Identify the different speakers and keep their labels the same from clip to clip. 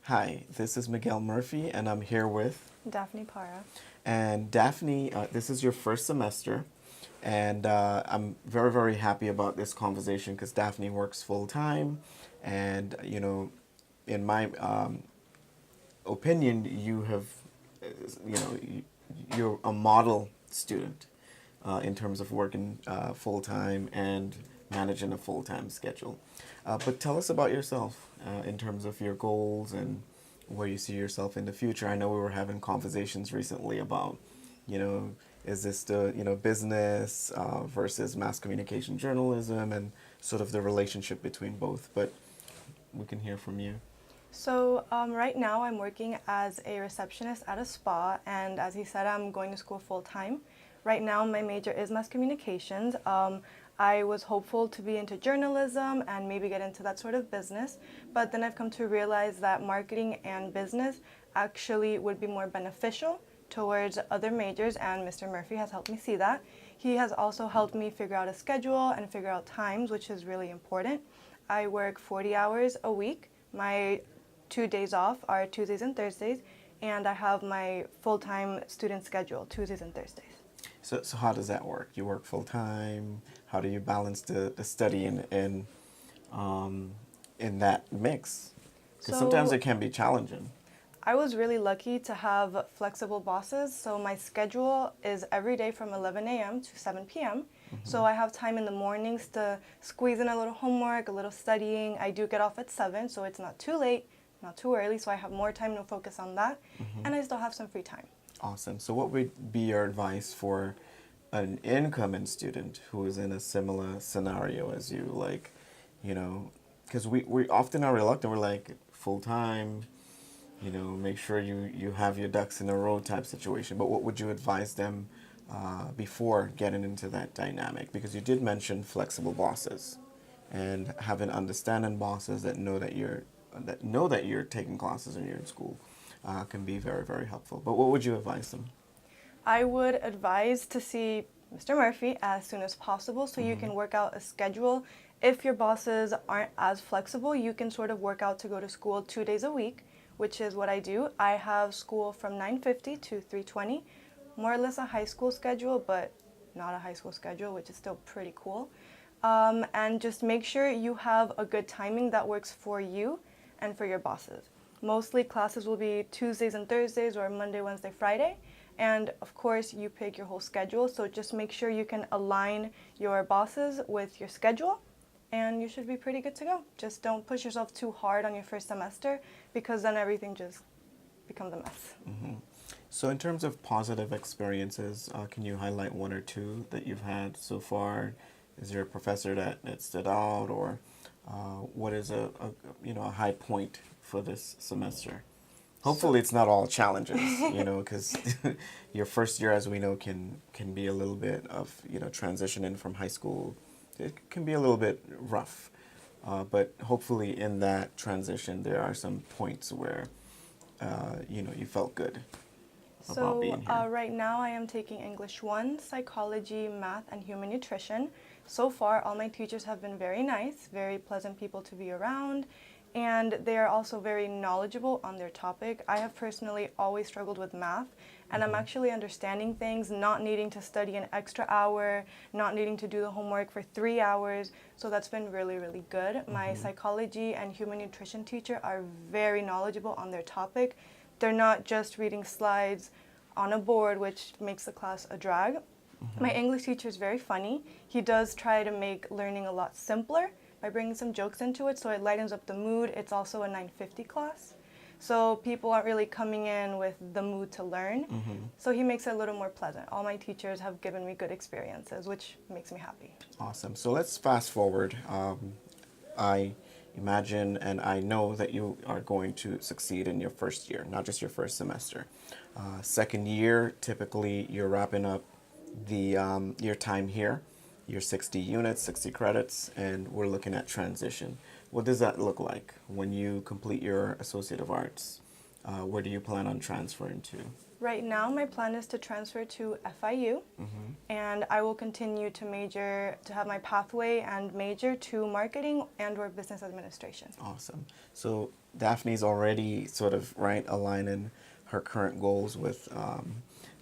Speaker 1: Hi, this is Miguel Murphy, and I'm here with.
Speaker 2: Dafne Parra.
Speaker 1: And Daphne, this is your first semester, and I'm very, very happy about this conversation because Daphne works full time, and in my opinion, you have, you know, you're a model student in terms of working full time and managing a full time schedule. But tell us about yourself in terms of your goals and where you see yourself in the future. I know we were having conversations recently about, you know, is this the business versus mass communication journalism and sort of the relationship between both. But we can hear from you.
Speaker 2: Right now I'm working as a receptionist at a spa, and as he said, I'm going to school full time. Right now, my major is mass communications. I was hopeful to be into journalism and maybe get into that sort of business, but then I've come to realize that marketing and business actually would be more beneficial towards other majors, and Mr. Murphy has helped me see that. He has also helped me figure out a schedule and figure out times, which is really important. I work 40 hours a week. My 2 days off are Tuesdays and Thursdays, and I have my full-time student schedule, Tuesdays and Thursdays.
Speaker 1: So how does that work? You work full time. How do you balance the study in that mix? Because sometimes
Speaker 2: So
Speaker 1: it can be challenging.
Speaker 2: I was really lucky to have flexible bosses. So my schedule is every day from 11 a.m. to 7 p.m.
Speaker 1: Mm-hmm.
Speaker 2: So I have time in the mornings to squeeze in a little homework, a little studying. I do get off at 7, so it's not too late, not too early, so I have more time to focus on that.
Speaker 1: Mm-hmm.
Speaker 2: And I still have some free time.
Speaker 1: Awesome. So what would be your advice for an incoming student who is in a similar scenario as you? Like, because we often are reluctant. We're like, full time, make sure you have your ducks in a row type situation. But what would you advise them before getting into that dynamic? Because you did mention flexible bosses and having understanding bosses that know that you're taking classes and you're in school can be very, very helpful. But what would you advise them?
Speaker 2: I would advise to see Mr. Murphy as soon as possible so you
Speaker 1: Mm-hmm.
Speaker 2: can work out a schedule. If your bosses aren't as flexible, you can sort of work out to go to school 2 days a week, which is what I do. I have school from 9:50 to 3:20, more or less a high school schedule, but not a high school schedule, which is still pretty cool. And just make sure you have a good timing that works for you and for your bosses. Mostly classes will be Tuesdays and Thursdays or Monday, Wednesday, Friday. And of course, you pick your whole schedule. So just make sure you can align your bosses with your schedule, and you should be pretty good to go. Just don't push yourself too hard on your first semester because then everything just becomes a mess.
Speaker 1: Mm-hmm. So, in terms of positive experiences, can you highlight one or two that you've had so far? Is there a professor that stood out, or what is a high point for this semester? Hopefully, it's not all challenges, because your first year, as we know, can be a little bit of transitioning from high school. It can be a little bit rough, but hopefully, in that transition, there are some points where you felt good about being here.
Speaker 2: Right now I am taking English 1, psychology, math, and human nutrition. So far, all my teachers have been very nice, very pleasant people to be around, and they are also very knowledgeable on their topic. I have personally always struggled with math, and I'm
Speaker 1: Mhm.
Speaker 2: actually understanding things, not needing to study an extra hour, not needing to do the homework for 3 hours. So that's been really, really good. My
Speaker 1: Mhm.
Speaker 2: psychology and human nutrition teacher are very knowledgeable on their topic. They're not just reading slides on a board, which makes the class a drag. My
Speaker 1: Mhm.
Speaker 2: English teacher is very funny. He does try to make learning a lot simpler by bringing some jokes into it, so it lightens up the mood. It's also a 9:50 class, so people aren't really coming in with the mood to learn.
Speaker 1: Mhm.
Speaker 2: So he makes it a little more pleasant. All my teachers have given me good experiences, which makes me happy.
Speaker 1: Awesome. So let's fast forward. I imagine and I know that you are going to succeed in your first year, not just your first semester. Second year, typically you're wrapping up your time here, your 60 units, 60 credits, and we're looking at transition. What does that look like when you complete your Associate of Arts? where do you plan on transferring to?
Speaker 2: Right now, my plan is to transfer to FIU, and I will continue to major, to have my pathway and major to marketing and or business administration.
Speaker 1: Awesome. So Daphne's already sort of right aligning her current goals with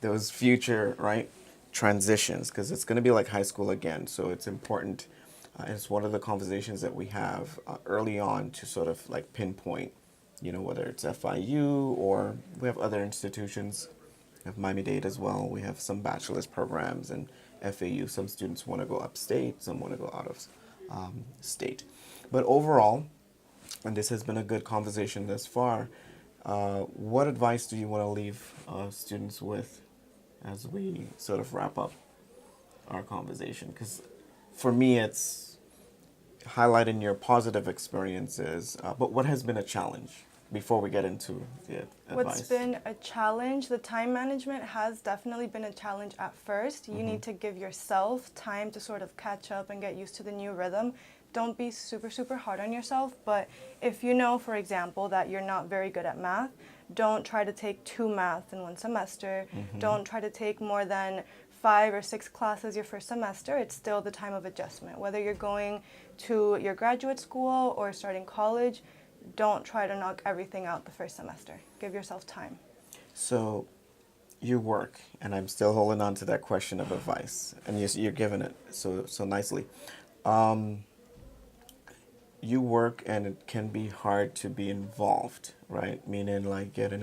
Speaker 1: those future right transitions because it's going to be like high school again. So it's important. It's one of the conversations that we have early on to sort of like pinpoint, whether it's FIU or we have other institutions. We have Miami-Dade as well. We have some bachelor's programs and FAU. Some students want to go upstate, some want to go out of state. But overall, and this has been a good conversation thus far, what advice do you want to leave students with as we sort of wrap up our conversation? Because for me, it's highlighting your positive experiences, but what has been a challenge before we get into the advice?
Speaker 2: What's been a challenge? The time management has definitely been a challenge at first. You need to give yourself time to sort of catch up and get used to the new rhythm. Don't be super, super hard on yourself, but if you know, for example, that you're not very good at math, don't try to take 2 math in 1 semester. Don't try to take more than 5 or 6 classes your first semester. It's still the time of adjustment. Whether you're going to your graduate school or starting college, don't try to knock everything out the first semester. Give yourself time.
Speaker 1: So you work, and I'm still holding on to that question of advice, and you're giving it so nicely. You work, and it can be hard to be involved, right? Meaning like getting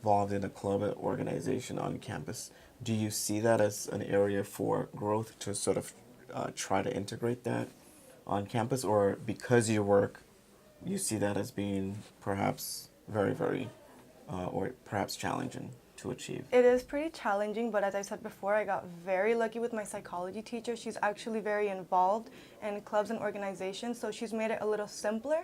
Speaker 1: involved in a club or organization on campus. Do you see that as an area for growth to sort of try to integrate that on campus, or because you work, you see that as being perhaps very, very, or perhaps challenging to achieve?
Speaker 2: It is pretty challenging, but as I said before, I got very lucky with my psychology teacher. She's actually very involved in clubs and organizations, so she's made it a little simpler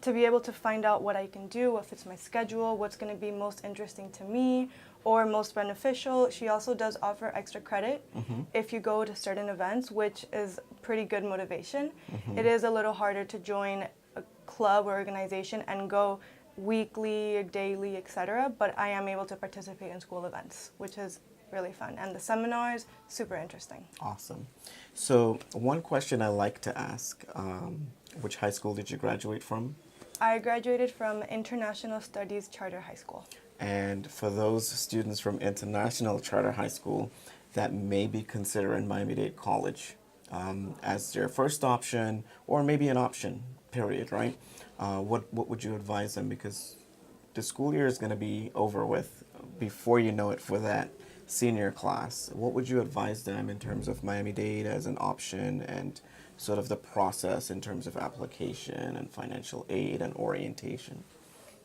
Speaker 2: to be able to find out what I can do, what fits my schedule, what's going to be most interesting to me or most beneficial. She also does offer extra credit if you go to certain events, which is pretty good motivation. It is a little harder to join a club or organization and go weekly, daily, etc. But I am able to participate in school events, which is really fun. And the seminars, super interesting.
Speaker 1: Awesome. So one question I like to ask, which high school did you graduate from?
Speaker 2: I graduated from International Studies Charter High School.
Speaker 1: And for those students from International Charter High School that may be considering Miami-Dade College as their first option, or maybe an option, period, right? What would you advise them? Because the school year is going to be over with before you know it for that senior class. What would you advise them in terms of Miami-Dade as an option and sort of the process in terms of application and financial aid and orientation?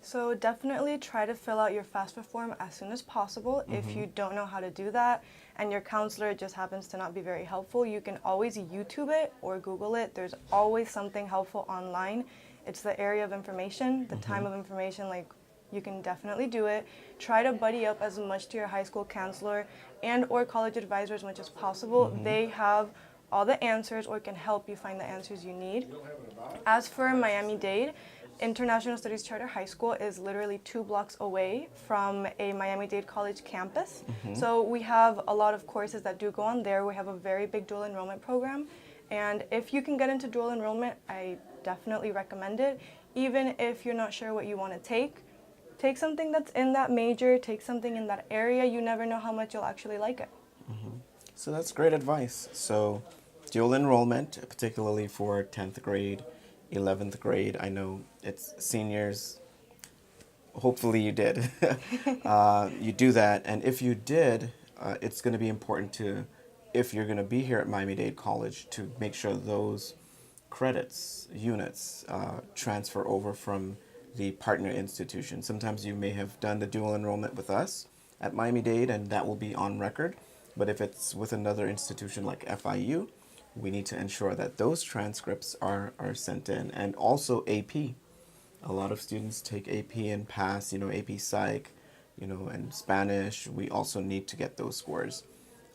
Speaker 2: So definitely try to fill out your FAFSA form as soon as possible. If you don't know how to do that and your counselor just happens to not be very helpful, you can always YouTube it or Google it. There's always something helpful online. It's the area of information, the time of information, like you can definitely do it. Try to buddy up as much to your high school counselor and or college advisor as much as possible. They have all the answers or can help you find the answers you need. As for Miami-Dade, International Studies Charter High School is literally 2 blocks away from a Miami-Dade College campus. So we have a lot of courses that do go on there. We have a very big dual enrollment program. And if you can get into dual enrollment, I definitely recommend it. Even if you're not sure what you want to take something that's in that major, take something in that area. You never know how much you'll actually like it.
Speaker 1: So that's great advice. So dual enrollment, particularly for 10th grade, 11th grade. I know it's seniors. Hopefully you did. You do that. And if you did, it's going to be important to, if you're going to be here at Miami-Dade College, to make sure those credits, units, transfer over from the partner institution. Sometimes you may have done the dual enrollment with us at Miami-Dade, and that will be on record. But if it's with another institution like FIU, we need to ensure that those transcripts are sent in. And also AP. A lot of students take AP and pass, AP Psych, and Spanish. We also need to get those scores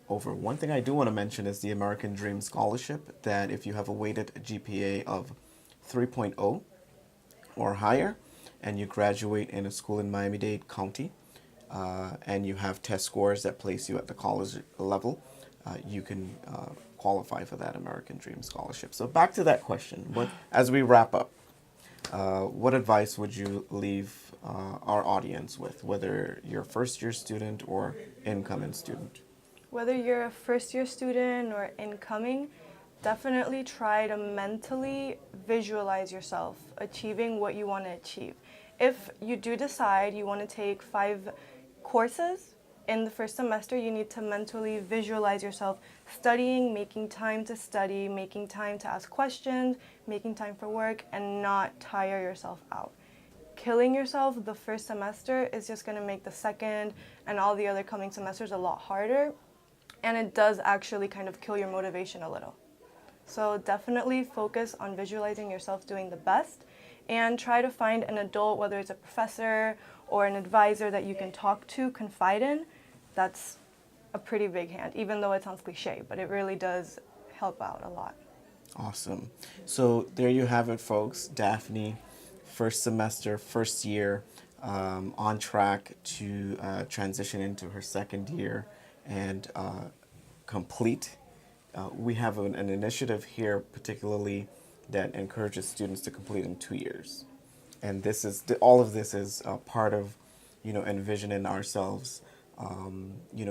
Speaker 1: over. One thing I do want to mention is the American Dream Scholarship, that if you have a weighted GPA of 3.0 or higher, and you graduate in a school in Miami-Dade County, and you have test scores that place you at the college level, you can qualify for that American Dream Scholarship. So back to that question, as we wrap up, what advice would you leave our audience with, whether you're a first-year student or incoming student?
Speaker 2: Whether you're a first-year student or incoming, definitely try to mentally visualize yourself achieving what you want to achieve. If you do decide you want to take 5 courses in the first semester, you need to mentally visualize yourself studying, making time to study, making time to ask questions, making time for work, and not tire yourself out. Killing yourself the first semester is just going to make the second and all the other coming semesters a lot harder, and it does actually kind of kill your motivation a little. So definitely focus on visualizing yourself doing the best, and try to find an adult, whether it's a professor or an advisor that you can talk to, confide in. That's a pretty big hand, even though it sounds cliche, but it really does help out a lot.
Speaker 1: Awesome. So there you have it, folks. Dafne, first semester, first year, on track to transition into her second year and complete. We have an initiative here, particularly that encourages students to complete in 2 years, and this is all of this is part of, envisioning ourselves,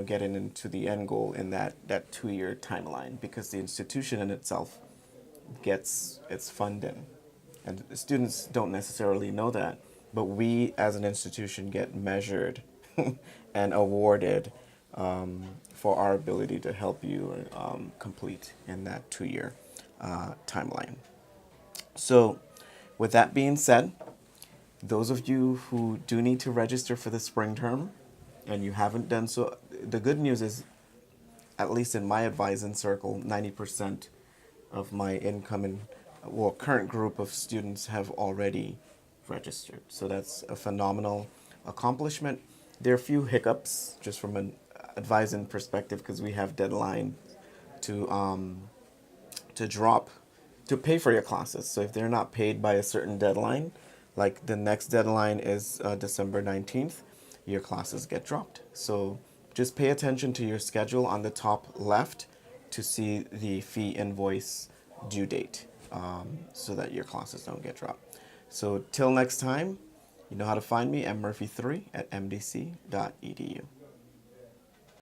Speaker 1: getting into the end goal in that 2 year timeline, because the institution in itself gets its funding, and the students don't necessarily know that, but we as an institution get measured and awarded for our ability to help you complete in that 2 year timeline. So, with that being said, those of you who do need to register for the spring term and you haven't done so, the good news is, at least in my advising circle, 90% of my current group of students have already registered. So that's a phenomenal accomplishment. There are a few hiccups just from an advising perspective, because we have deadline to pay for your classes. So if they're not paid by a certain deadline, like the next deadline is December 19th, your classes get dropped. So just pay attention to your schedule on the top left to see the fee invoice due date, so that your classes don't get dropped. So till next time, you know how to find me, mmurphy3 at mdc.edu.